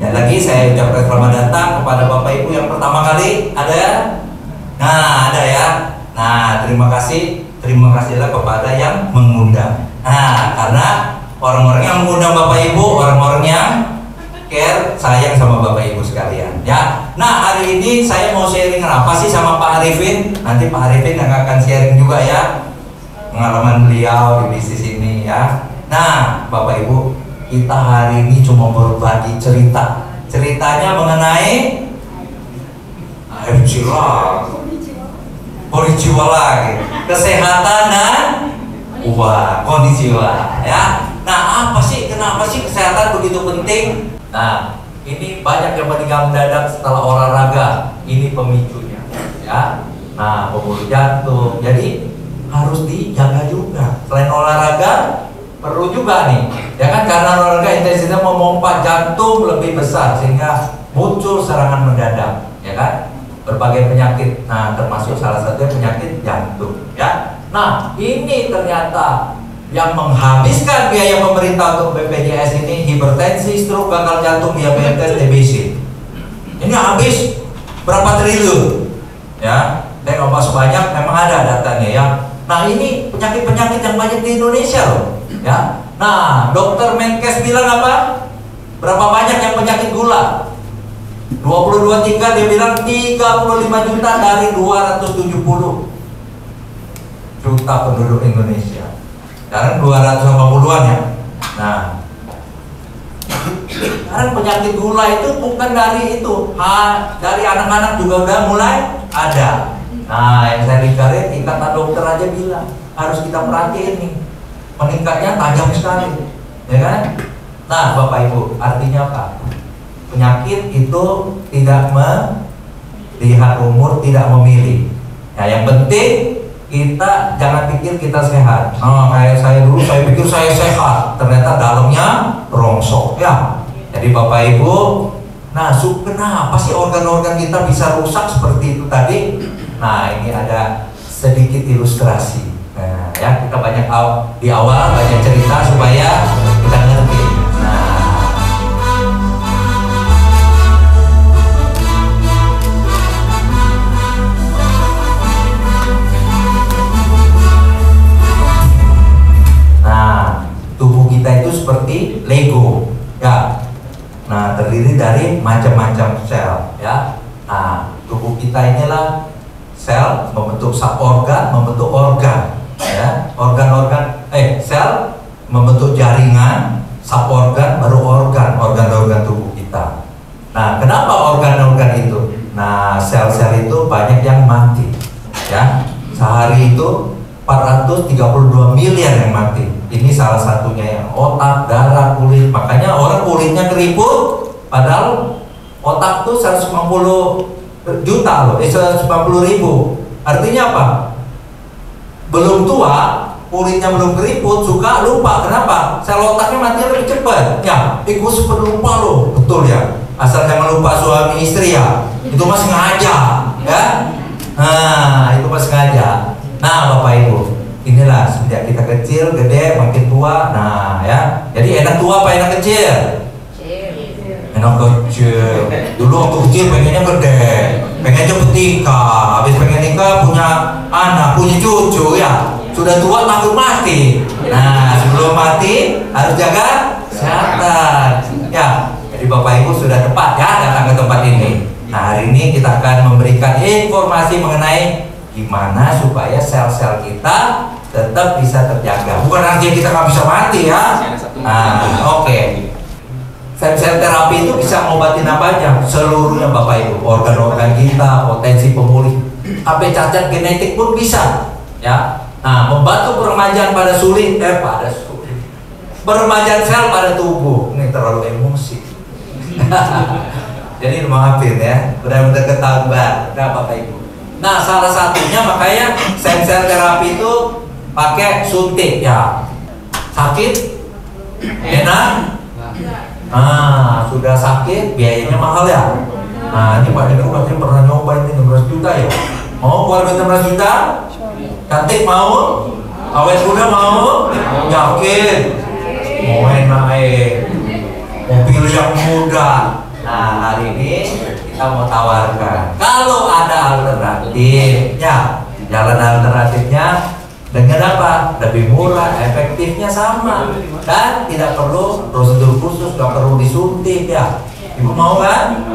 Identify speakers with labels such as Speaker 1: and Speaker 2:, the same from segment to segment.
Speaker 1: Sekali lagi saya ucapkan selamat datang kepada Bapak Ibu yang pertama kali ada. Nah, ada ya. Nah, terima kasihlah kepada yang mengundang. Nah, karena orang-orang yang mengundang Bapak Ibu, orang-orang yang care, sayang sama Bapak Ibu sekalian ya. Nah, hari ini saya mau sharing apa sih sama Pak Arifin. Nanti Pak Arifin yang akan sharing juga ya pengalaman beliau di bisnis ini ya. Nah, Bapak Ibu, kita hari ini cuma berbagi cerita. Ceritanya mengenai konnichiwa lagi, kesehatan dan konnichiwa ya. Nah, kenapa sih kesehatan begitu penting? Nah, ini banyak yang meninggal mendadak setelah olahraga. Ini pemicunya ya. Nah, pembuluh jantung. Jadi harus dijaga juga. Selain olahraga perlu juga nih, ya kan, karena olahraga intensitasnya memompa jantung lebih besar sehingga muncul serangan mendadak, ya kan, berbagai penyakit. Nah, termasuk salah satunya penyakit jantung, ya. Nah, ini ternyata yang menghabiskan biaya pemerintah untuk BPJS ini hipertensi, stroke, gagal jantung, diabetes, TBC. Ini habis berapa triliun, ya. Dan nggak masuk banyak, memang ada datanya ya. Nah, ini penyakit-penyakit yang banyak di Indonesia loh. Ya, nah, dokter Menkes bilang apa? Berapa banyak yang penyakit gula? 2023 dia bilang 35 juta dari 270 juta penduduk Indonesia. Sekarang 280-an ya. Nah, sekarang penyakit gula itu bukan dari itu, dari anak-anak juga udah mulai ada. Nah, yang saya lihat tingkatan dokter aja bilang harus kita perhatiin nih. Meningkatnya tajam sekali, ya kan? Nah, Bapak Ibu, artinya apa? Penyakit itu tidak melihat umur, tidak memilih. Nah, yang penting kita jangan pikir kita sehat. Oh, kayak saya dulu, saya pikir saya sehat, ternyata dalamnya rongsok, ya. Jadi Bapak Ibu, nah, kenapa sih organ-organ kita bisa rusak seperti itu tadi? Nah, ini ada sedikit ilustrasi. Nah, ya, kita banyak di awal banyak cerita supaya kita ngerti. Nah, tubuh kita itu seperti Lego, ya. Nah, terdiri dari macam-macam sel, ya. Nah, tubuh kita inilah sel membentuk suborgan, membentuk organ. Ya, sel membentuk jaringan, suborgan baru organ-organ tubuh kita. Nah, kenapa organ-organ itu? Nah, sel-sel itu banyak yang mati, ya. Sehari itu 432 miliar yang mati. Ini salah satunya yang otak, darah, kulit. Makanya orang kulitnya keriput, padahal otak tuh 150 juta loh, 150 ribu. Artinya apa? Belum tua, kulitnya belum keriput, suka lupa. Kenapa? Sel otaknya mati lebih cepat. Ya, gue super lupa loh. Betul ya. Asal jangan lupa suami istri ya. Itu mah sengaja, ya. Nah, itu mah sengaja. Nah, Bapak Ibu, inilah sejak kita kecil, gede, makin tua. Nah, ya. Jadi enak tua apa enak kecil? Enak kecil. Dulu waktu kecil pengennya gede, pengen cepet nikah, habis pengen nikah punya anak, punya cucu ya. Sudah tua takut mati. Nah, sebelum mati harus jaga kesehatan. Ya, jadi Bapak Ibu sudah tepat ya datang ke tempat ini. Nah, hari ini kita akan memberikan informasi mengenai gimana supaya sel-sel kita tetap bisa terjaga. Bukan artinya kita nggak bisa mati ya. Nah, oke. Sel-sel terapi itu bisa ngobatin apa aja? Seluruhnya Bapak Ibu, organ-organ kita, potensi pemulih, sampai cacat genetik pun bisa, ya. Nah, membantu peremajaan pada peremajaan sel pada tubuh. Ini terlalu emosi. Jadi maafin ya, benar-benar ketahuan, nah Bapak Ibu. Nah, salah satunya makanya sel-sel terapi itu pakai suntik ya. Sakit? Enak? Nah, sudah sakit, biayanya mahal ya. Nah, ini Pak Deku katanya pernah nyoba ini 16 juta ya. Mau keluar 16 juta? Cantik mau? Awet muda mau? Yakin? Mau enak mobil yang muda. Nah, hari ini kita mau tawarkan kalau ada alternatifnya, jalan alternatifnya dengan apa? Lebih murah, efektifnya sama, dan tidak perlu prosedur khusus, nggak perlu disuntik ya. Ibu mau kan?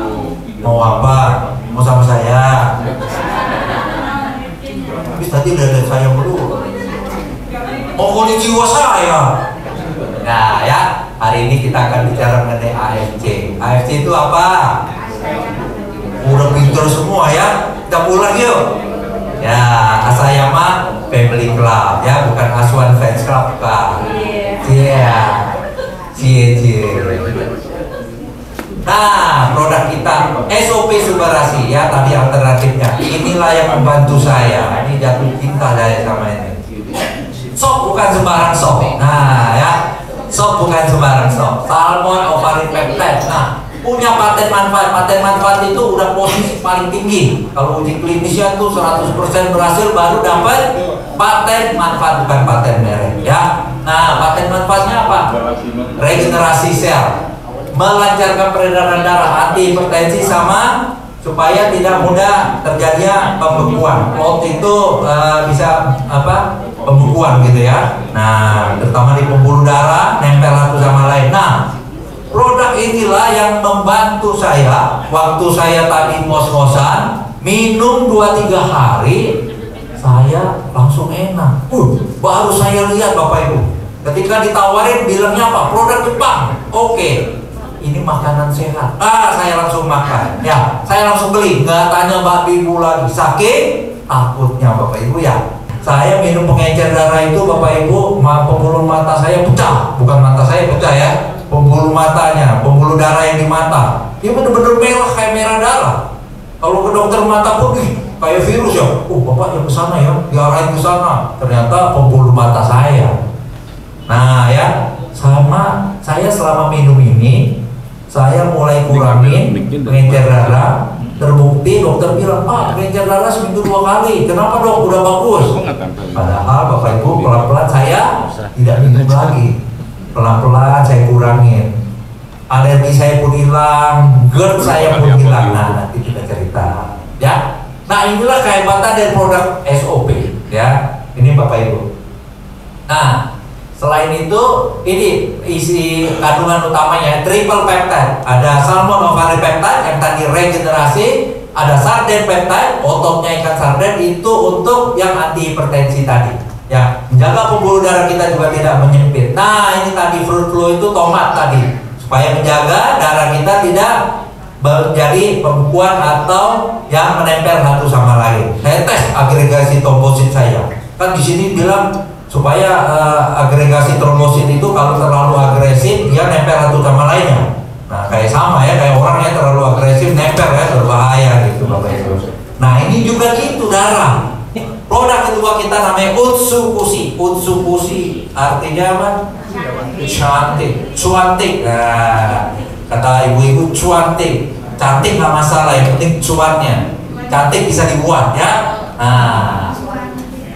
Speaker 1: Mau apa? Mau sama saya? Tapi tadi udah ada saya dulu. Mau kulit jiwa saya. Nah ya, hari ini kita akan bicara mengenai AFC. AFC itu apa? Udah pintar semua ya. Kita pulang yuk. Ya, Asayama Family Club ya, bukan Asuhan Fans Club kan. Iya. Cie. Nah, produk kita SOP Subarasi ya, tadi alternatifnya. Inilah yang membantu saya. Ini jatuh cinta saya sama ini. Sop bukan sembarang sop. Nah ya, sop bukan sembarang sop. Salmon Ovari Peptide. Nah, punya paten manfaat. Paten manfaat itu udah posisi paling tinggi. Kalau uji klinisnya tuh 100% berhasil baru dapat paten manfaat, bukan paten merek ya. Nah, paten manfaatnya apa? Regenerasi sel, melancarkan peredaran darah, anti hipertensi, sama supaya tidak mudah terjadinya pembekuan. Clot itu bisa apa? Pembekuan gitu ya. Nah, terutama di pembuluh darah, nempel satu sama lain. Nah, produk inilah yang membantu saya waktu saya tadi ngos-ngosan, minum 2-3 hari saya langsung enak. Baru saya lihat Bapak Ibu, ketika ditawarin bilangnya apa? Produk Jepang. Oke, ini makanan sehat. Saya langsung makan. Ya, saya langsung beli. Nggak tanya Mbak Ibu lagi. Saking takutnya Bapak Ibu ya. Saya minum pengencer darah itu Bapak Ibu, pembuluh mata saya pecah. Bukan mata saya pecah ya, pembuluh matanya, pembuluh darah yang di mata, dia bener-bener merah kayak merah darah. Kalau ke dokter mata pun kayak virus ya. Bapak yang kesana ya, diarahin ke sana. Ternyata pembuluh mata saya. Nah ya, sama saya selama minum ini, saya mulai kurangin pengencer darah. Terbukti dokter bilang, Pak, pengencer darah seminggu 2 kali. Kenapa dok? Udah bagus. Padahal Bapak Ibu, pelan-pelan saya tidak minum lagi. Pelan-pelan saya kurangin. Alergi saya pun hilang, GERD saya pun hilang. Nah, nanti kita cerita ya. Nah, inilah kehebatan dari produk SOP ya. Ini Bapak Ibu. Nah, selain itu, ini isi kandungan utamanya triple peptide. Ada salmon ovari peptide yang tadi regenerasi, ada sarden peptide, ototnya ikan sarden itu untuk yang anti hipertensi tadi. Ya, menjaga pembuluh darah kita juga tidak menyempit. Nah, ini tadi fruit flow itu tomat tadi, supaya menjaga darah kita tidak menjadi pembekuan atau yang menempel satu sama lain. Saya tes agregasi trombosit saya. Kan di sini bilang supaya agregasi trombosit itu kalau terlalu agresif dia nempel satu sama lainnya. Nah, kayak sama ya, kayak orang ya terlalu agresif nempel ya, berbahaya gitu Bapak Ibu. Nah, ini juga gitu darah. Produk kedua kita namanya Utsukushi. Utsukushi artinya apa? Cantik, cuantik. Nah, kata ibu-ibu cuantik, cantik nggak masalah, yang penting cuannya. Cantik bisa dibuat ya. Nah,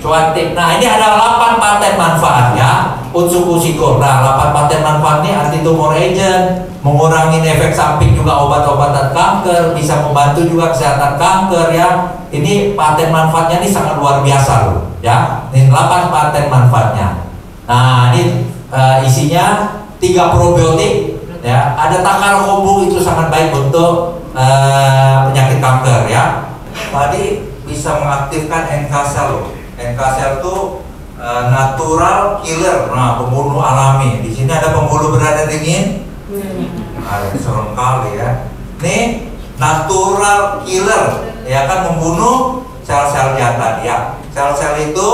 Speaker 1: cuantik. Nah, ini ada 8 paten manfaat ya. Utsukushi Gold. Nah, 8 paten manfaat ini anti-tumor agent, mengurangi efek samping juga obat-obatan kanker, bisa membantu juga kesehatan kanker ya. Ini paten manfaatnya ini sangat luar biasa loh ya. Ini 8 paten manfaatnya. Nah, ini isinya 3 probiotik ya. Ada takar kombu, itu sangat baik untuk penyakit kanker ya. Tadi bisa mengaktifkan NK cell loh. NK cell itu natural killer, nah pembunuh alami. Di sini ada pembuluh berada dingin. Serem kali ya. Nih natural killer, ya kan, membunuh sel-sel jahat tadi ya. Sel-sel itu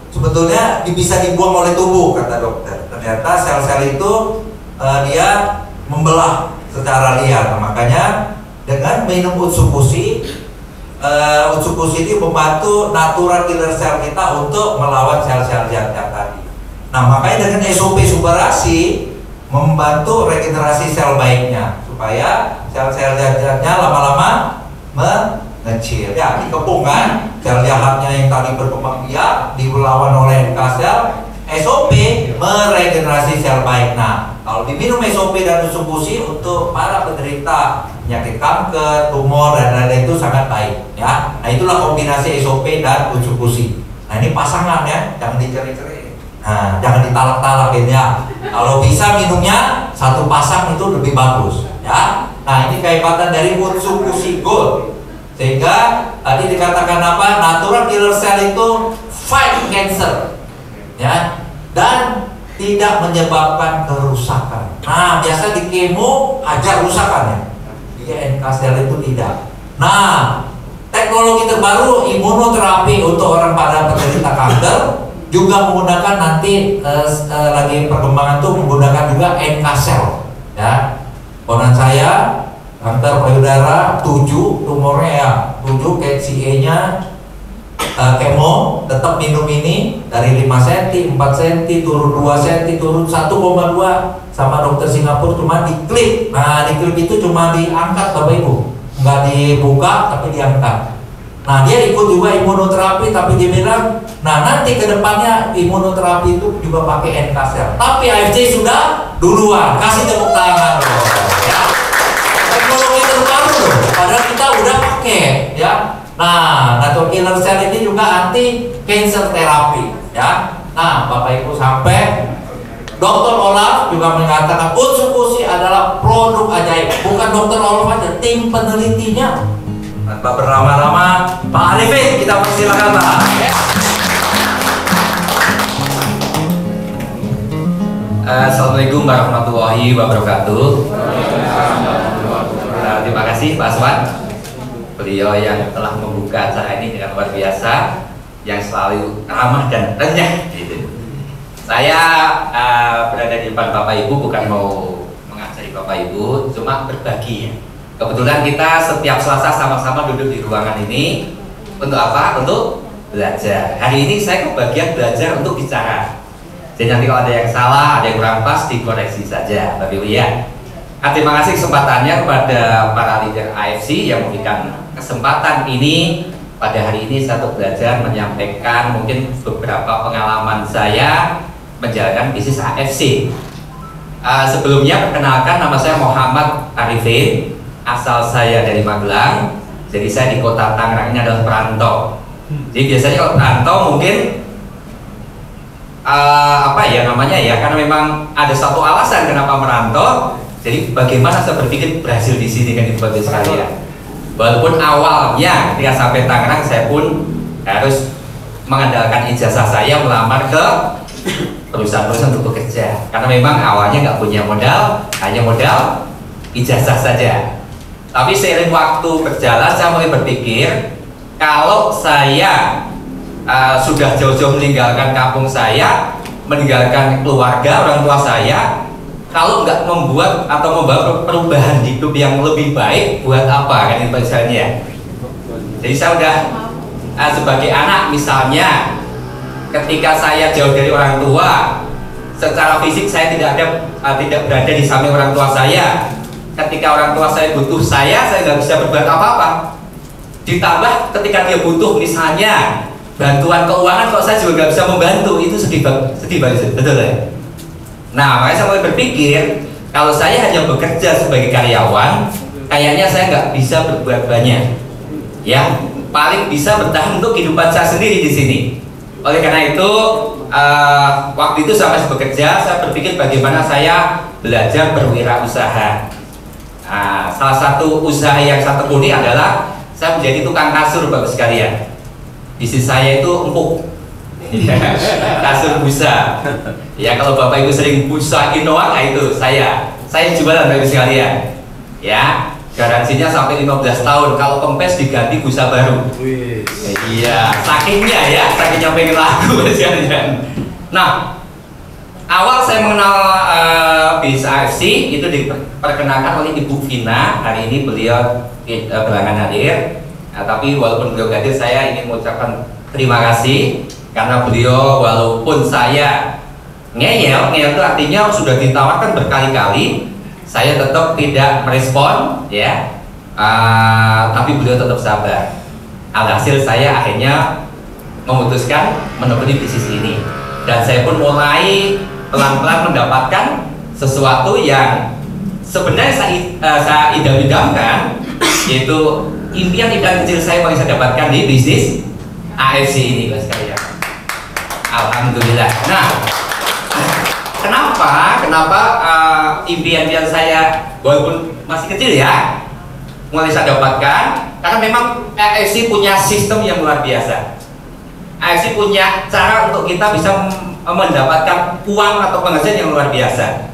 Speaker 1: sebetulnya bisa dibuang oleh tubuh kata dokter. Ternyata sel-sel itu dia membelah secara liar. Nah, makanya dengan minum Utsukushi, Utsukushi ini membantu natural killer sel kita untuk melawan sel-sel jahat tadi. Nah, makanya dengan SOP Subarasi membantu regenerasi sel baiknya supaya sel-sel jahatnya lama-lama mengecil. Ya, dikepung kan sel jahatnya yang tadi berkembang biak dilawan oleh NK sel. SOP meregenerasi sel baik. Nah, Kalau diminum SOP dan Utsukushi untuk para penderita penyakit kanker, tumor dan lain-lain itu sangat baik ya. Nah itulah kombinasi SOP dan Utsukushi. Nah ini pasangan ya, jangan diceri-ceri. Nah jangan ditalak-talak ya. Kalau bisa minumnya satu pasang itu lebih bagus ya. Nah ini kehebatan dari Utsukushi Gold. Sehingga tadi dikatakan apa? Natural killer cell itu fight cancer ya, dan tidak menyebabkan kerusakan. Nah, biasa di kemo aja kerusakan ya. Di NK sel itu tidak. Nah, teknologi terbaru imunoterapi untuk orang pada penderita kanker juga menggunakan nanti lagi perkembangan tuh menggunakan juga NK sel ya. Ponan saya kanker payudara 7, tumornya ya 7, KCA-nya kemo, tetap minum ini dari 5 cm, 4 cm, turun 2 cm, turun 1,2 sama dokter Singapura cuma diklip. Nah diklip itu cuma diangkat Bapak Ibu, nggak dibuka tapi diangkat. Nah dia ikut juga imunoterapi tapi dia bilang, nah nanti kedepannya imunoterapi itu juga pakai NK sel. Tapi AFC sudah duluan, kasih tepuk tangan loh. Ya. Teknologi terbaru loh, padahal kita udah pakai ya. Nah, natural killer cell ini juga anti cancer terapi ya. Nah, Bapak Ibu sampai Dr. Olaf juga mengatakan Utsukushi adalah produk ajaib. Bukan Dr. Olaf aja, tim penelitinya. Tanpa berlama-lama, Pak Arifin kita persilakan Pak.
Speaker 2: Assalamualaikum warahmatullahi wabarakatuh. Terima kasih Pak Aswan. Beliau yang telah membuka acara ini dengan luar biasa, yang selalu ramah dan renyah gitu. Saya berada di depan Bapak Ibu bukan mau mengajari Bapak Ibu, cuma berbagi ya. Kebetulan kita setiap Selasa sama-sama duduk di ruangan ini untuk apa? Untuk belajar. Hari ini saya kebagian belajar untuk bicara. Jadi nanti kalau ada yang salah, ada yang kurang pas, dikoreksi saja Bapak Ibu ya. Terima kasih kesempatannya kepada para leader AFC yang memberikan kesempatan ini pada hari ini saya untuk belajar menyampaikan mungkin beberapa pengalaman saya menjalankan bisnis AFC. Sebelumnya perkenalkan, nama saya Muhammad Arifin, asal saya dari Magelang. Jadi saya di kota Tangerang ini adalah perantau. Jadi biasanya kalau perantau mungkin apa ya namanya ya, karena memang ada satu alasan kenapa merantau. Jadi bagaimana saya berpikir berhasil di sini kan Ibu Bapak sekalian. Walaupun awalnya ketika sampai Tangerang saya pun harus mengandalkan ijazah saya melamar ke perusahaan-perusahaan untuk bekerja. Karena memang awalnya nggak punya modal, hanya modal ijazah saja. Tapi seiring waktu berjalan saya mulai berpikir kalau saya sudah jauh-jauh meninggalkan kampung saya, meninggalkan keluarga orang tua saya, kalau nggak membuat atau membawa perubahan hidup yang lebih baik, buat apa kan itu misalnya. Jadi saya udah sebagai anak misalnya, ketika saya jauh dari orang tua, secara fisik saya tidak berada di samping orang tua saya. Ketika orang tua saya butuh saya nggak bisa berbuat apa-apa. Ditambah ketika dia butuh misalnya bantuan keuangan, kok saya juga nggak bisa membantu, itu sedih banget, betul ya? Nah, makanya saya mulai berpikir kalau saya hanya bekerja sebagai karyawan, kayaknya saya nggak bisa berbuat banyak. Ya, paling bisa bertahan untuk kehidupan saya sendiri di sini. Oleh karena itu, waktu itu saya masih bekerja, saya berpikir bagaimana saya belajar berwirausaha. Nah, salah satu usaha yang saya tekuni adalah saya menjadi tukang kasur, Bapak sekalian. Bisnis saya itu empuk. Kasur busa. Ya kalau Bapak Ibu sering busa Inoa, nah itu saya jualan Bapak Ibu sekalian. Ya, garansinya sampai 15 tahun. Kalau kempes diganti busa baru. Iya, sakingnya pengen laku sekalian. Nah, awal saya mengenal bisnis AFC itu diperkenalkan oleh Ibu Vina. Hari ini beliau berhalangan hadir. Nah, tapi walaupun beliau hadir, saya ingin mengucapkan terima kasih. Karena beliau walaupun saya ngeyel itu artinya sudah ditawarkan berkali-kali, saya tetap tidak merespon ya, tapi beliau tetap sabar. Alhasil saya akhirnya memutuskan menekuni bisnis ini, dan saya pun mulai pelan-pelan mendapatkan sesuatu yang sebenarnya saya idam-idamkan, yaitu impian-impian kecil saya yang saya dapatkan di bisnis AFC ini, guys sekalian. Alhamdulillah. Nah, kenapa impian-impian saya walaupun masih kecil ya mulai saya dapatkan? Karena memang AFC punya sistem yang luar biasa. AFC punya cara untuk kita bisa mendapatkan uang atau penghasilan yang luar biasa.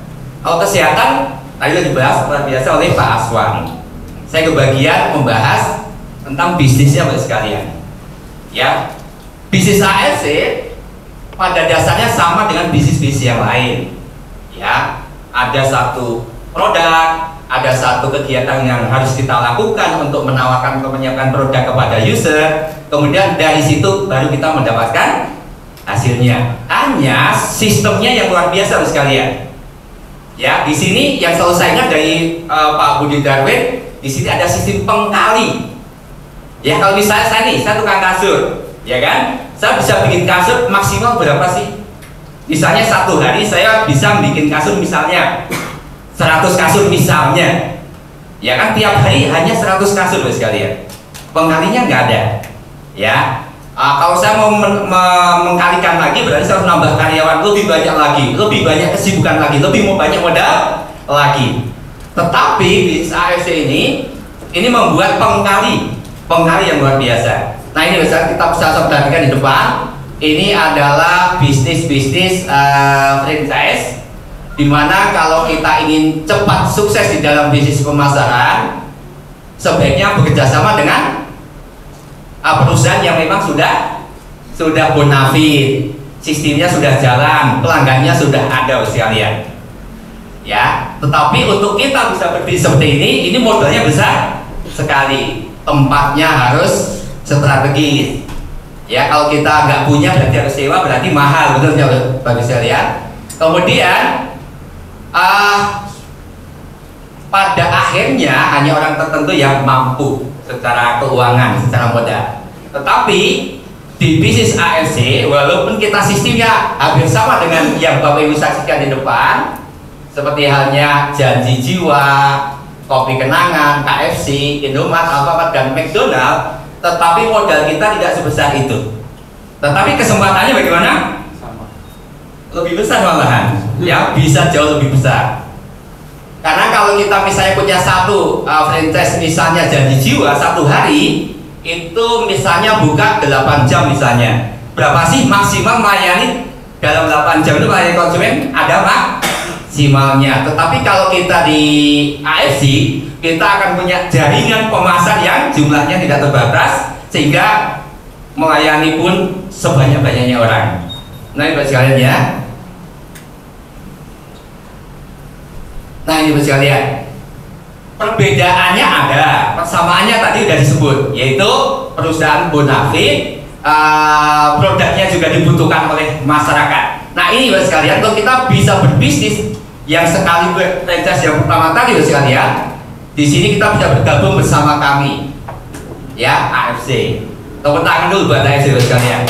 Speaker 2: Kalau kesehatan tadi sudah dibahas luar biasa oleh Pak Aswan. Saya kebagian membahas tentang bisnisnya, Bapak sekalian. Ya, bisnis AFC pada dasarnya sama dengan bisnis-bisnis yang lain. Ya, ada satu produk, ada satu kegiatan yang harus kita lakukan untuk menawarkan atau menyiapkan produk kepada user. Kemudian dari situ baru kita mendapatkan hasilnya. Hanya sistemnya yang luar biasa, Bapak sekalian. Ya, di sini yang selalu saya ingat dari Pak Budi Darwin, di sini ada sistem pengkali. Ya, kalau misalnya saya tukang kasur, ya kan? Saya bisa bikin kasur maksimal berapa sih? Misalnya satu hari saya bisa bikin kasur misalnya 100 kasur misalnya. Ya kan, tiap hari hanya 100 kasur, Bapak sekalian. Pengkalinya nggak ada. Ya. Kalau saya mau mengkalikan lagi, berarti saya harus nambah karyawan lebih banyak lagi, lebih banyak kesibukan lagi, lebih mau banyak modal lagi. Tetapi bisnis AFC ini membuat pengkali yang luar biasa. Nah, ini bisa kita bisa perhatikan di depan. Ini adalah bisnis franchise, dimana kalau kita ingin cepat sukses di dalam bisnis pemasaran, sebaiknya bekerjasama dengan perusahaan yang memang sudah bonafit, sistemnya sudah jalan, pelanggannya sudah ada, sekalian. Ya, tetapi untuk kita bisa berbisnis seperti ini modalnya besar sekali, tempatnya harus strategis. Ya, kalau kita nggak punya berarti harus sewa, berarti mahal, betul ya, bagi sekalian. Kemudian pada akhirnya hanya orang tertentu yang mampu secara keuangan, secara modal. Tetapi di bisnis AFC, walaupun kita sistemnya hampir sama dengan yang Bapak Ibu saksikan di depan, seperti halnya Janji Jiwa, Kopi Kenangan, KFC, Indomaret, Alfamart, dan McDonald, tetapi modal kita tidak sebesar itu. Tetapi kesempatannya bagaimana? Sama. Lebih besar malahan, ya, bisa jauh lebih besar. Karena kalau kita misalnya punya satu franchise, misalnya Janji Jiwa, satu hari itu misalnya buka 8 jam misalnya, berapa sih maksimal melayani dalam 8 jam itu melayani konsumen? Ada maksimalnya. Tetapi kalau kita di AFC, kita akan punya jaringan pemasar yang jumlahnya tidak terbatas, sehingga melayani pun sebanyak-banyaknya orang. Nah, Bapak sekalian ya. Nah, ini Bapak sekalian, perbedaannya ada, persamaannya tadi sudah disebut, yaitu perusahaan bonafit, produknya juga dibutuhkan oleh masyarakat. Nah, ini Bapak sekalian, kalau kita bisa berbisnis yang sekali franchise yang pertama tadi Bapak sekalian, di sini kita bisa bergabung bersama kami, ya, AFC. Tepuk tangan dulu buat AFC Bapak sekalian.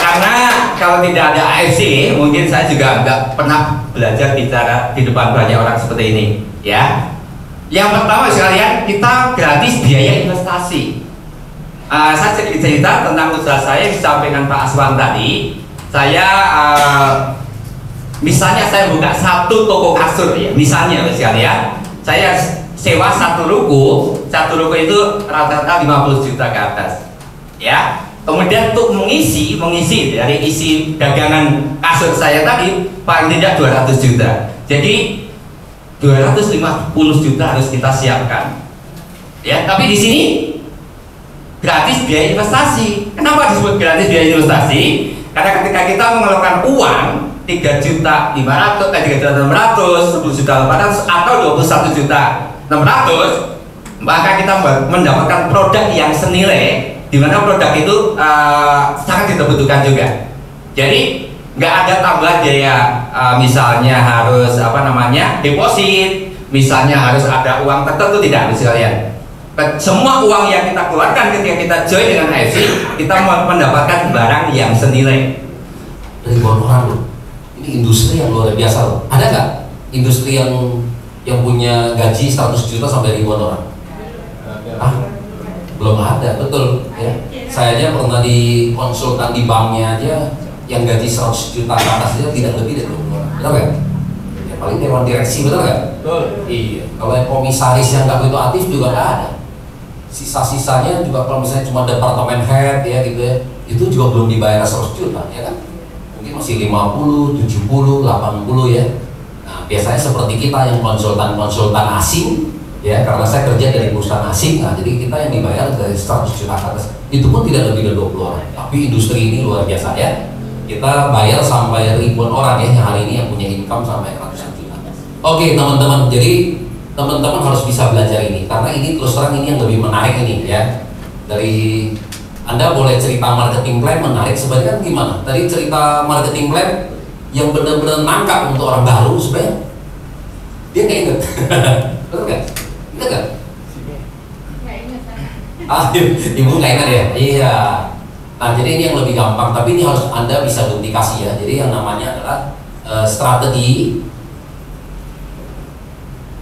Speaker 2: Karena kalau tidak ada AFC, mungkin saya juga nggak pernah belajar bicara di depan banyak orang seperti ini, ya. Yang pertama sekalian, kita gratis biaya investasi. Saya cerita tentang usaha saya yang disampaikan Pak Aswan tadi. Saya misalnya saya buka satu toko kasur, ya, misalnya sekalian, saya sewa satu ruko itu rata-rata 50 juta ke atas, ya. Kemudian untuk mengisi dari isi dagangan kasur saya tadi paling tidak 200 juta. Jadi 250 juta harus kita siapkan. Ya, tapi di sini gratis biaya investasi. Kenapa disebut gratis biaya investasi? Karena ketika kita mengeluarkan uang 3.500.000, 3.600.000, 10 juta 800 atau 21 juta 600, maka kita mendapatkan produk yang senilai, di mana produk itu sangat kita butuhkan juga. Jadi nggak ada tambahan biaya, misalnya harus deposit, misalnya harus ada uang tertentu, tidak, sekalian. Semua uang yang kita keluarkan ketika kita join dengan AFC, kita mendapatkan barang yang senilai.
Speaker 1: Dari bonoran loh,
Speaker 3: Ini industri yang luar biasa loh. Ada nggak industri yang punya gaji 100 juta sampai ribuan orang? Belum ada, betul ya. Saya aja pernah di konsultan di banknya aja yang gaji 100 juta ke atas aja tidak lebih dari 20 orang, betul kan? Ya, paling dewan direksi, betul kan? Betul. Iya. Kalau yang komisaris yang nggak begitu aktif juga nggak ada. Sisa-sisanya juga kalau misalnya cuma departemen head ya gitu ya, itu juga belum dibayar 100 juta ya kan? Mungkin masih 50, 70, 80 ya. Nah, biasanya seperti kita yang konsultan asing ya, karena saya kerja dari perusahaan asing, nah jadi kita yang dibayar dari 100 juta ke atas, itu pun tidak lebih dari 20 orang. Tapi industri ini luar biasa ya, kita bayar sampai ribuan orang ya yang hari ini yang punya income sampai ratusan juta. Oke teman-teman, jadi teman-teman harus bisa belajar ini, karena ini terus terang ini yang lebih menarik ini ya. Dari Anda boleh cerita marketing plan menarik, sebenarnya gimana? Tadi cerita marketing plan yang benar-benar nangkap untuk orang baru, sebenarnya dia nggak inget, betul nggak? Ingat nggak?
Speaker 4: Nggak ingat.
Speaker 3: Ibu nggak ingat ya? Iya. Nah, jadi ini yang lebih gampang, tapi ini harus Anda bisa duplikasi ya. Jadi yang namanya adalah strategi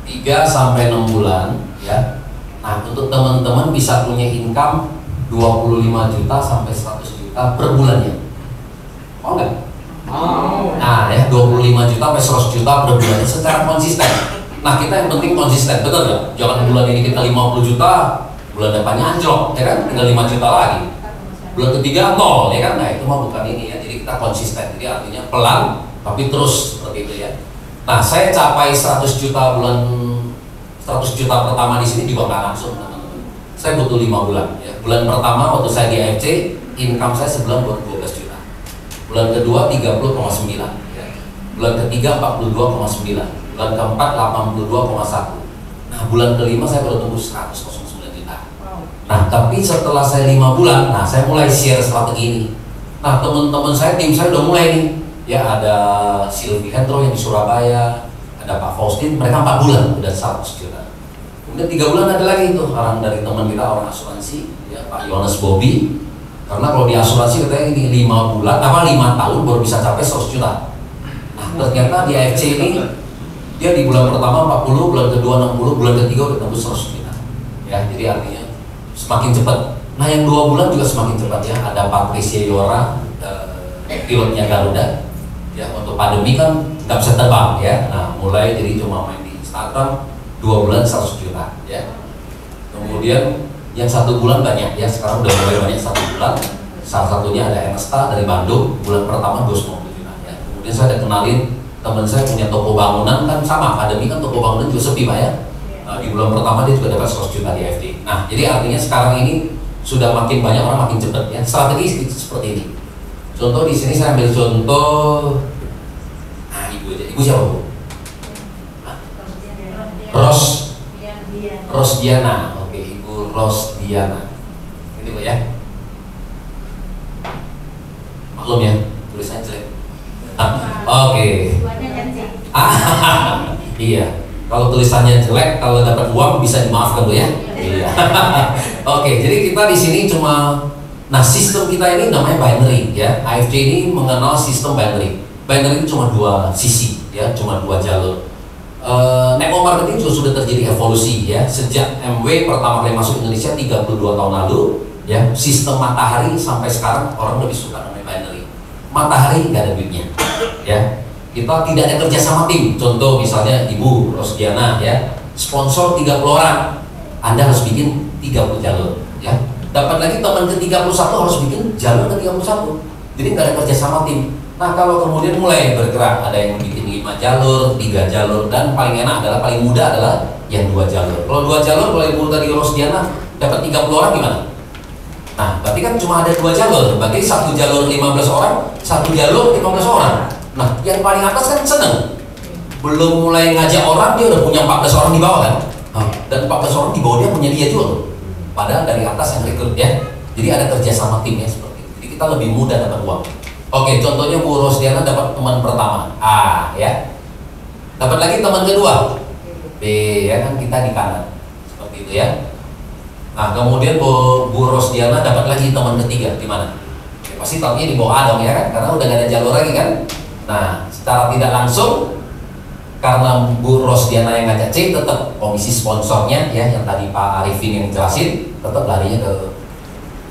Speaker 3: 3-6 bulan ya. Nah, untuk teman-teman bisa punya income 25 juta sampai 100 juta per bulannya. Mau nggak? Mau. Nah, ya 25 juta sampai 100 juta per bulannya secara konsisten. Nah, kita yang penting konsisten, betul nggak? Jangan bulan ini kita 50 juta, bulan depannya anjlok, ya kan? Tinggal 5 juta lagi. Bulan ketiga 0, ya kan? Nah, itu mah bukan ini ya. Jadi kita konsisten. Jadi artinya pelan, tapi terus seperti itu ya. Nah, saya capai 100 juta pertama di sini juga nggak langsung, teman-teman. Saya butuh 5 bulan. Ya. Bulan pertama waktu saya di AFC, income saya sebulan buat 12 juta. Bulan kedua 30,9. Ya. Bulan ketiga 42,9. Bulan keempat 82,1. Nah, bulan kelima saya baru tunggu 100,9 juta. Nah, tapi setelah saya 5 bulan, nah saya mulai share strategi ini. Nah, teman-teman saya, tim saya udah mulai nih. Ya, ada Silvi Hendro yang di Surabaya, ada Pak Faustin, mereka 4 bulan udah 100 juta. Kemudian 3 bulan ada lagi tuh orang dari teman kita, orang asuransi, ya Pak Yones Bobby. Karena kalau di asuransi katanya ini 5 tahun baru bisa capai 100 juta. Nah, ternyata di AFC ini dia di bulan pertama 40, bulan kedua 60, bulan ketiga udah tembus 100 juta. Ya, jadi artinya semakin cepat. Nah, yang 2 bulan juga semakin cepat ya. Ada Patricia Yora, pilotnya Garuda. Ya, untuk pandemi kan nggak bisa terbang ya. Nah, mulai jadi cuma main di Instagram 2 bulan 100 juta ya. Kemudian yang 1 bulan banyak ya. Sekarang udah mulai banyak 1 bulan. Salah satunya ada Ernesta dari Bandung, bulan pertama 250 juta ya. Kemudian saya ada kenalin teman saya punya toko bangunan, kan sama pandemi kan toko bangunan juga sepi Pak ya. Nah, di bulan pertama dia juga dapat 100 juta di FD. Nah, jadi artinya sekarang ini sudah makin banyak orang makin cepat ya. Strategi seperti ini. Contoh di sini saya ambil contoh, nah ibu aja, ibu siapa Bu? Rosdiana, oke, Ibu Rosdiana. Ini Bu ya. Maklum ya, tulisannya jelek. Oke. Iya. Kalau tulisannya jelek, kalau dapat uang bisa dimaafkan Bu ya. Iya. Oke, jadi kita di sini cuma, nah sistem kita ini namanya binary ya. AFC ini mengenal sistem binary. Binary itu cuma 2 sisi ya, cuma 2 jalur. Network marketing juga sudah terjadi evolusi ya. Sejak MW pertama kali masuk Indonesia 32 tahun lalu ya, sistem matahari sampai sekarang orang lebih suka namanya binary. Matahari nggak ada duitnya ya. Kita tidak ada kerja sama tim. Contoh misalnya Ibu Rosdiana ya, sponsor 30 orang, Anda harus bikin 30 jalur ya. Dapat lagi teman ke-31 harus bikin jalur ke-31. Jadi nggak ada kerja sama tim. Nah, kalau kemudian mulai bergerak, ada yang bikin 5 jalur, 3 jalur, dan paling enak adalah, paling mudah adalah yang 2 jalur. Kalau 2 jalur, kalau Ibu tadi Rosdiana dapat 30 orang gimana? Nah, berarti kan cuma ada 2 jalur, berarti 1 jalur 15 orang, 1 jalur 15 orang. Nah, yang paling atas kan seneng. Belum mulai ngajak orang, dia udah punya 14 orang di bawah kan? Dan 14 orang di bawah dia punya dia juga loh. Padahal dari atas yang rekrut ya. Jadi ada kerja sama timnya seperti itu. Jadi kita lebih mudah dapat uang. Oke, contohnya Bu Rosdiana dapat teman pertama A ya. Dapat lagi teman kedua B ya, kan kita di kanan. Seperti itu ya. Nah, kemudian Bu Rosdiana dapat lagi teman ketiga di mana? Ya, pasti tahunya di bawah A dong ya kan, karena udah gak ada jalur lagi kan. Nah, secara tidak langsung karena Bu Rosdiana yang ngajak C, tetap komisi sponsornya ya, yang tadi Pak Arifin yang jelasin, tetap larinya ke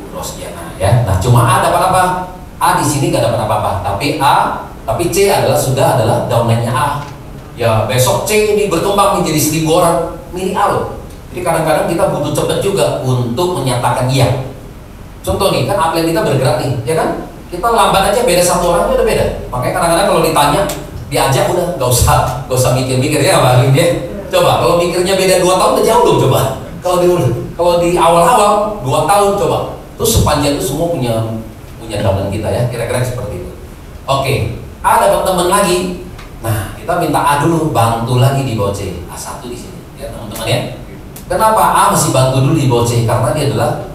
Speaker 3: Bu Rosdiana ya. Nah, cuma A dapat apa? A di sini gak dapat apa-apa, tapi C sudah downline-nya A. Ya besok C ini berkembang nih jadi 1000 orang, milih A loh. Jadi kadang-kadang kita butuh cepat juga untuk menyatakan iya. Contoh nih, kan atlet kita bergerak nih, ya kan? Kita lambat aja beda 1 orang itu udah beda. Makanya kadang-kadang kalau ditanya, diajak udah nggak usah mikir-mikir ya Pak Alim ya. Coba kalau mikirnya beda 2 tahun udah jauh dong coba. Kalau di awal-awal 2 tahun coba. Terus sepanjang itu semua punya downline kita ya, kira-kira seperti itu. Oke, A dapat teman lagi. Nah, kita minta A dulu bantu lagi di bawah C. A1 di sini ya teman-teman ya. Kenapa A masih bantu dulu di bawah C? Karena dia adalah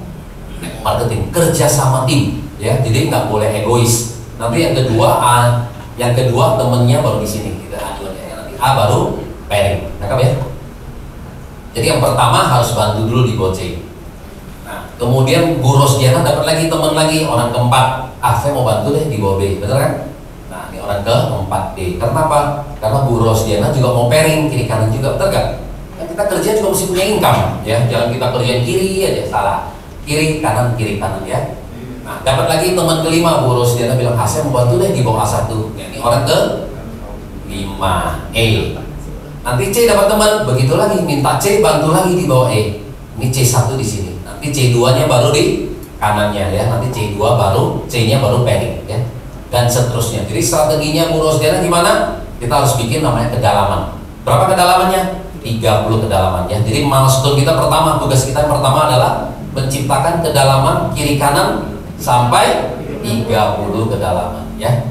Speaker 3: marketing, kerja sama tim ya. Jadi nggak boleh egois. Nanti yang kedua temennya baru di sini kita ajuannya ya. Nanti A baru pairing. Nangkap ya? Jadi yang pertama harus bantu dulu di bawah C. Nah, kemudian Bu Rosdiana dapat lagi teman lagi, orang keempat. Saya mau bantu deh di bawah B, betul kan? Nah, ini orang keempat D. Kenapa? Karena Bu Rosdiana juga mau pairing kiri kanan juga, betul kan? Kita kerja juga mesti punya income ya. Jangan kita kerjain kiri aja, salah. Kiri kanan ya. Nah, dapat lagi teman kelima, Bu Rosdiana bilang, saya mau bantu deh di bawah A1. Ya, ini orang ke 5 E. Nanti C dapat teman, begitu lagi, minta C bantu lagi di bawah E. Ini C1 di sini. Nanti C2-nya baru di kanannya ya. Nanti C2 baru C-nya baru pairing ya. Dan seterusnya. Jadi strateginya Bu Rosdiana gimana? Kita harus bikin namanya kedalaman. Berapa kedalamannya? 30 kedalaman ya. Jadi milestone kita pertama, tugas kita yang pertama adalah menciptakan kedalaman kiri kanan sampai 30 kedalaman ya.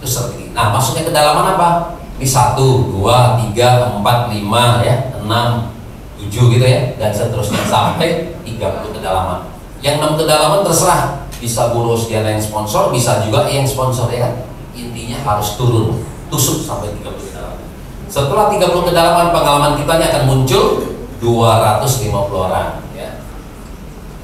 Speaker 3: Itu strategi. Nah, maksudnya kedalaman apa? Ini 1, 2, 3, 4, 5 ya, 6, 7 gitu ya, dan seterusnya sampai 30 kedalaman. Yang 6 kedalaman terserah, bisa Bu Rosdiana yang sponsor, bisa juga yang sponsor ya kan. Intinya harus turun, tusuk sampai 30 kedalaman. Setelah 30 kedalaman, pengalaman kita akan muncul 250 orang ya.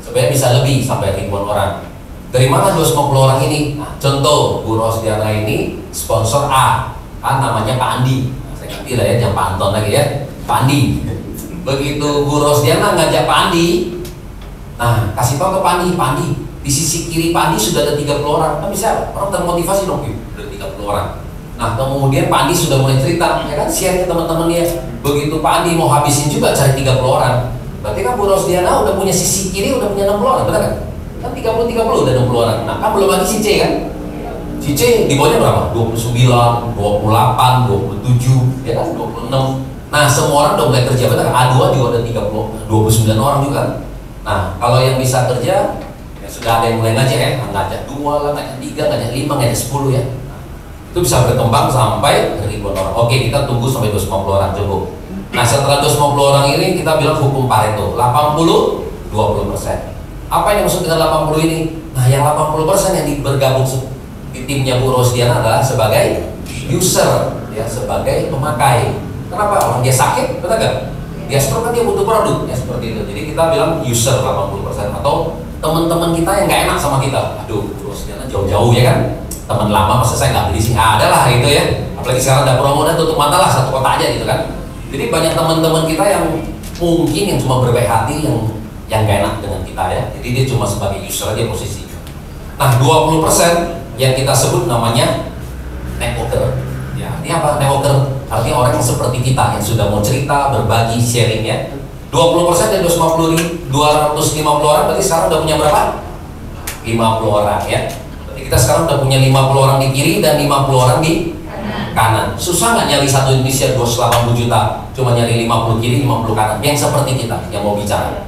Speaker 3: Supaya bisa lebih sampai ribuan orang. Dari mana 250 orang ini? Nah, contoh Bu Rosdiana ini sponsor A namanya Pak Andi. Nah, saya ganti lah ya, jangan Pak Anton lagi ya, Pak Andi. Begitu Bu Rosdiana ngajak Pak Andi, nah kasih tahu ke Pak Andi, di sisi kiri Pak Andi sudah ada 30 orang, kan bisa orang termotivasi dong, udah 30 orang. Nah kemudian Pak Andi sudah mulai cerita, ya kan, share ke teman-temannya. Begitu Pak Andi mau habisin juga cari 30 orang, berarti kan Bu Rosdiana udah punya sisi kiri, udah punya 60 orang, benar kan? Kan 30 udah 60 orang. Nah kan belum lagi si C kan? Si C di bawahnya berapa? 29, 28, 27, ya kan? 26. Nah semua orang udah mulai kerja, benar? A2 juga ada 29 orang juga. Nah kalau yang bisa kerja, ya sudah ada yang mulai ngajak ya, ngajak 2 lah, ngajak 3, ngajak 5, ngajak 10 ya. Itu bisa berkembang sampai ribuan orang. Oke, kita tunggu sampai 250 orang cukup. Nah setelah 250 orang ini kita bilang hukum Pareto, 80, 20%. Apa yang maksud dengan 80 ini? Nah yang 80% yang bergabung di timnya Bu Rosdiana adalah sebagai user ya, sebagai pemakai. Kenapa? Orang dia sakit, betul kan? Dia stroke kan dia butuh produk ya, seperti itu. Jadi kita bilang user 80%. Atau teman-teman kita yang nggak enak sama kita, aduh Bu Rosdiana jauh-jauh ya kan, teman lama masa saya nggak beli sih, ada lah gitu ya. Apalagi sekarang ada promo dan tutup mata lah, satu kota aja gitu kan. Jadi banyak teman-teman kita yang mungkin yang cuma berbaik hati, yang gak enak dengan kita ya. Jadi dia cuma sebagai user aja posisinya. Nah 20% yang kita sebut namanya networker ya. Ini apa networker? Artinya orang yang seperti kita, yang sudah mau cerita, berbagi, sharing ya. 20% dari 250 orang, berarti sekarang udah punya berapa? 50 orang ya. Berarti kita sekarang udah punya 50 orang di kiri dan 50 orang di kanan. Susah nggak nyari satu Indonesia 280 juta, cuma nyari 50 kiri, 50 kanan, yang seperti kita, yang mau bicara.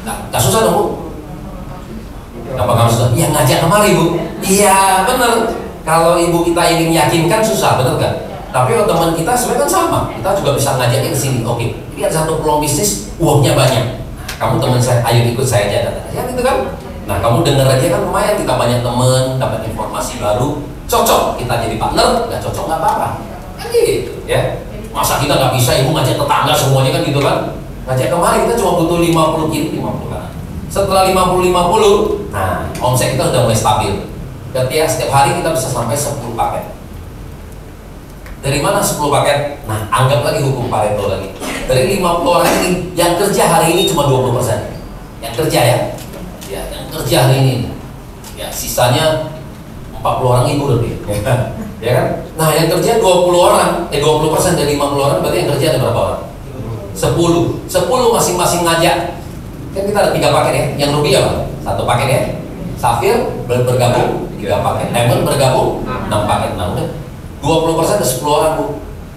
Speaker 3: Nah, gak susah dong Bu. Kenapa kamu susah? Ya ngajak kemari Bu. Iya bener. Kalau ibu kita ingin yakinkan susah, bener gak? Tapi kalau teman kita sebenarnya kan sama. Kita juga bisa ngajaknya ke sini. Oke, ini ada satu peluang bisnis, uangnya banyak. Nah, kamu teman saya, ayo ikut saya aja. Ya gitu kan? Nah kamu denger aja kan lumayan, kita banyak temen, dapat informasi baru. Cocok kita jadi partner, nggak cocok nggak apa-apa. Kan gitu ya. Masa kita nggak bisa ibu ngajak tetangga semuanya kan gitu kan? Ngajak kemarin kita cuma butuh 50 kiri, 50 kanan. Setelah 50-50, nah omset kita udah mulai stabil. Setiap hari kita bisa sampai 10 paket. Dari mana 10 paket? Nah, anggap lagi hukum Pareto lagi. Dari 50 orang ini, yang kerja hari ini cuma 20%. Yang kerja ya. Ya, yang kerja hari ini. Ya, sisanya 40 orang ibu lebih. Ya kan? Nah, yang kerja 20 orang, 20% dari 50 orang, berarti yang kerja ada berapa orang? 10 masing-masing ngajak. Kan kita ada 3 paket ya. Yang rugi apa? 1 paket ya. Safir bergabung 3 paket. Diamond bergabung 6 paket. Nah, udah 20% ada 10 orang, Bu.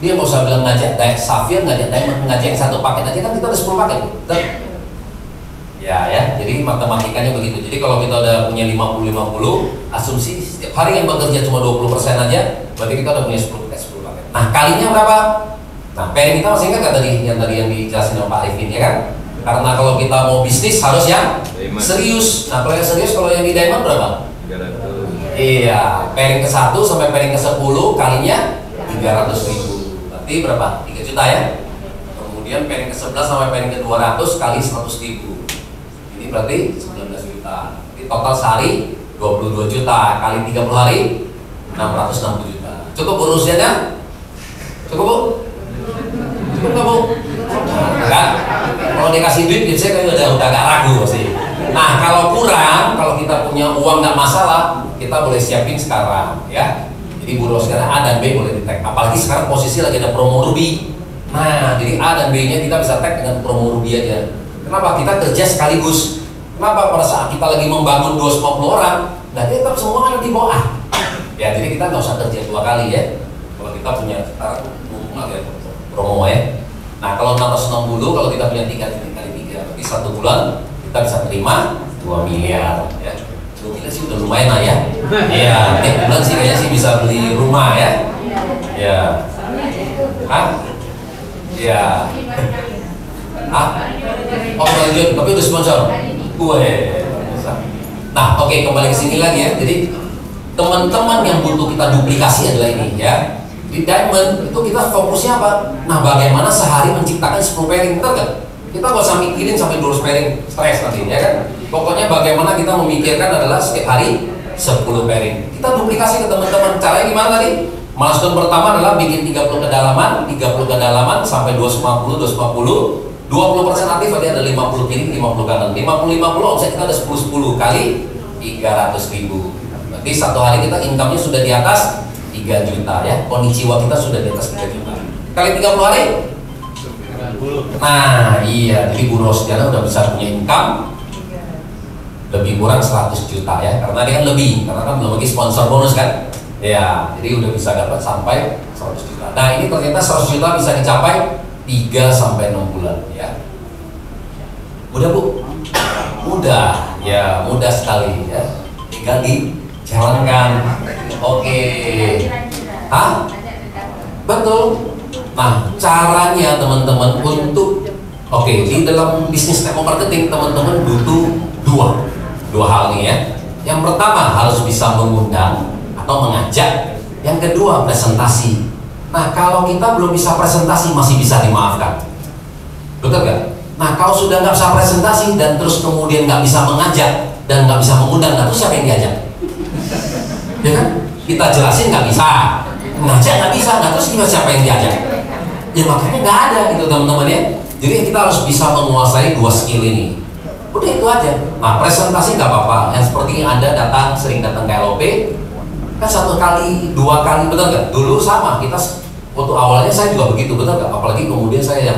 Speaker 3: Dia nggak usah bilang ngajak Safir, ngajak Diamond, ngajak yang 1 paket aja kan kita ada 10 paket, Bu. Ya, jadi matematikanya begitu. Jadi kalau kita udah punya 50-50, asumsi setiap hari yang bekerja cuma 20% aja, berarti kita udah punya 10 paket. Nah, kalinya berapa? Nah, pairing kita masih ingat kan tadi yang dijelasin sama Pak Arifin, ya kan? Karena kalau kita mau bisnis harus yang serius. Nah, kalau yang serius, kalau yang di Diamond berapa? 300. Iya, pairing ke-1 sampai pairing ke-10 kalinya 300.000. Berarti berapa? 3 juta ya? Kemudian pairing ke-11 sampai pairing ke-200 kali 100.000. Ini berarti 19 juta. Di total sehari 22 juta kali 30 hari 660 juta. Cukup urusannya? Cukup, Bu? Cukup nggak, Bu? Enggak. Kalau dikasih duit, saya udah agak ragu sih. Nah, kalau kurang, kalau kita punya uang nggak masalah, kita boleh siapin sekarang, ya. Jadi buruh sekarang A dan B boleh di tag. Apalagi sekarang posisi lagi ada promo Ruby. Nah, jadi A dan B-nya kita bisa tag dengan promo Ruby aja. Kenapa? Kita kerja sekaligus. Kenapa? Pada saat kita lagi membangun 250 orang, nah tetap semua ada di bawah A. Ya, jadi kita nggak usah kerja 2 kali ya. Kalau kita punya sekarang ya, promo ya. Nah, kalau 660, kalau kita punya 3 kali 3, berarti 1 bulan kita bisa terima 2 miliar. Ya. 2 miliar sih udah lumayan lah ya. Iya, tiap bulan sih kayaknya sih bisa beli rumah ya. Ya. Hah? Ya. Hah? Oh, lanjut, tapi udah sponsor. Gue. Nah, oke, kembali ke sini lagi ya. Jadi teman-teman yang butuh kita duplikasi adalah ini ya. Di Diamond itu kita fokusnya apa? Nah, bagaimana sehari menciptakan 10 pairing, betul kan? Kita nggak usah mikirin sampai 200 pairing, stres nanti, ya kan? Pokoknya bagaimana kita memikirkan adalah setiap hari 10 pairing. Kita duplikasi ke teman-teman. Caranya gimana tadi? Milestone pertama adalah bikin 30 kedalaman sampai 250, 20% aktif, berarti ada 50 kiri, 50 kanan. 50-50, omset kita ada 10 kali 300.000. Berarti satu hari kita income-nya sudah di atas 3 juta ya. Konnichiwa kita sudah di atas 3 juta. Kali 30 hari? Nah, iya, jadi Bu Rosdiana udah bisa punya income lebih kurang 100 juta ya. Karena dia kan lebih, karena kan belum lagi sponsor bonus kan. Ya, jadi udah bisa dapat sampai 100 juta. Nah, ini ternyata 100 juta bisa dicapai 3 sampai 6 bulan ya. Mudah, Bu? Mudah. Ya, mudah sekali ya. Tinggal dijalankan. Oke. Hah? Betul. Nah, caranya teman-teman untuk di dalam bisnis network marketing teman-teman butuh dua hal nih ya. Yang pertama harus bisa mengundang atau mengajak. Yang kedua presentasi. Nah, kalau kita belum bisa presentasi masih bisa dimaafkan, betul nggak? Nah, kalau sudah nggak bisa presentasi dan terus kemudian nggak bisa mengajak dan nggak bisa mengundang, nah terus siapa yang diajak? Ya kan? Kita jelasin nggak bisa, ngajak nggak bisa, nah terus siapa yang diajak? Ya makanya nggak ada gitu teman-teman ya. Jadi kita harus bisa menguasai 2 skill ini. Udah itu aja. Nah, presentasi nggak apa-apa. Yang seperti Anda sering datang ke LOP, kan 1 kali, 2 kali, betul nggak? Dulu sama kita waktu awalnya saya juga begitu, betul nggak? Apalagi kemudian saya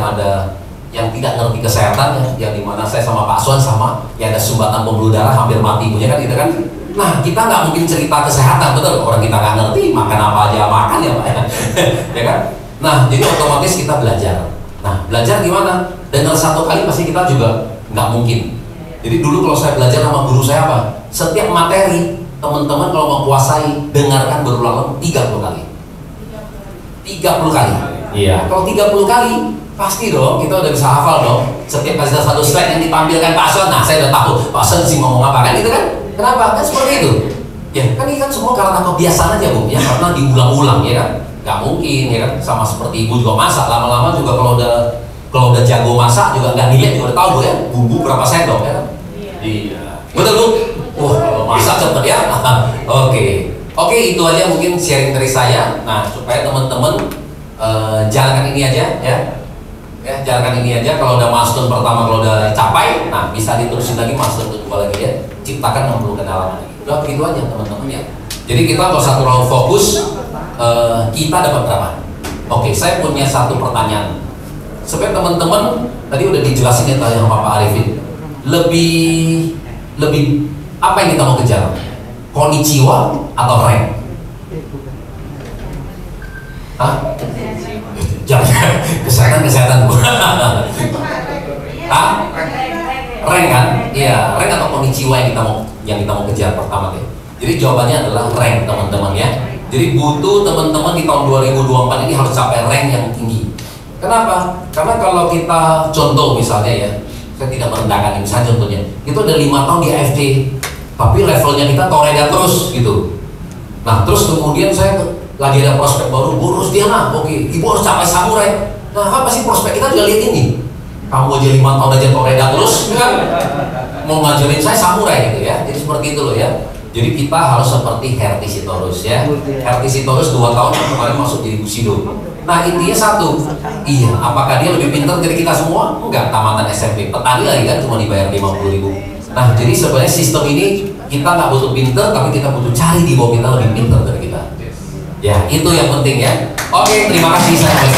Speaker 3: yang tidak ngerti kesehatan yang dimana saya sama Pak Suan sama yang ada sumbatan pembuluh darah hampir mati punya kan gitu kan. Nah, kita nggak mungkin cerita kesehatan, betul? Orang kita nggak ngerti makan apa aja makan ya Pak ya kan. Nah, jadi otomatis kita belajar. Nah, belajar gimana? Dengar 1 kali pasti kita juga nggak mungkin. Jadi dulu kalau saya belajar sama guru saya apa? Setiap materi teman-teman kalau mau kuasai dengarkan berulang-ulang 30 kali. 30 kali. Iya. Kalau 30 kali pasti dong kita udah bisa hafal dong. Setiap kasih 1 slide yang ditampilkan Pak Son, nah saya udah tahu Pak Son sih ngomong apa kan gitu kan? Kenapa? Kan seperti itu. Ya kan ini kan semua karena kebiasaan aja Bu. Ya karena diulang-ulang ya kan. Gak mungkin ya kan. Sama seperti ibu juga masak lama-lama juga kalau udah jago masak juga nggak dilihat juga udah tahu Bu ya. Bumbu berapa sendok ya kan? Iya. Betul Bu. Wah, kalau masak cepet ya. Oke. Oke, itu aja mungkin sharing dari saya. Nah, supaya teman-teman jalankan ini aja ya. Ya, jalankan ini aja. Kalau udah milestone pertama, kalau udah capai, nah bisa diterusin lagi milestone kedua lagi ya. Ciptakan 60 kedalaman. Udah begitu aja teman-teman ya. Jadi kita kalau satu round fokus, kita dapat berapa? Oke, saya punya satu pertanyaan. Supaya teman-teman tadi udah dijelasin ya sama Pak Arifin. Lebih apa yang kita mau kejar? Konnichiwa atau rank? Hah? Jangan kesehatan bu. Hah? Rank kan? Iya, rank atau konnichiwa yang kita mau kejar pertama deh. Jadi jawabannya adalah rank teman-teman ya. Jadi butuh teman-teman di tahun 2024 ini harus capai rank yang tinggi. Kenapa? Karena kalau kita contoh misalnya ya, saya tidak merendahkan ini, misalnya contohnya, itu ada 5 tahun di AFC, tapi levelnya kita toreda terus gitu. Nah terus kemudian saya lagi ada prospek baru, Bu Rusdiana, oke, Ibu harus capai samurai. Nah apa sih prospek kita juga lihat ini? Kamu aja 5 tahun aja toreda terus, kan? Mau ngajarin saya samurai gitu ya. Jadi seperti itu loh ya. Jadi kita harus seperti Herty Sitorus ya. Herty Sitorus 2 tahun kemarin masuk jadi Bushido. Nah intinya satu, iya, apakah dia lebih pintar dari kita semua? Enggak, tamatan SMP, petani lagi kan cuma dibayar 50.000. Nah jadi sebenarnya sistem ini kita nggak butuh pintar, tapi kita butuh cari di bawah kita lebih pintar dari kita. Ya itu yang penting ya. Oke, terima kasih, saya mulai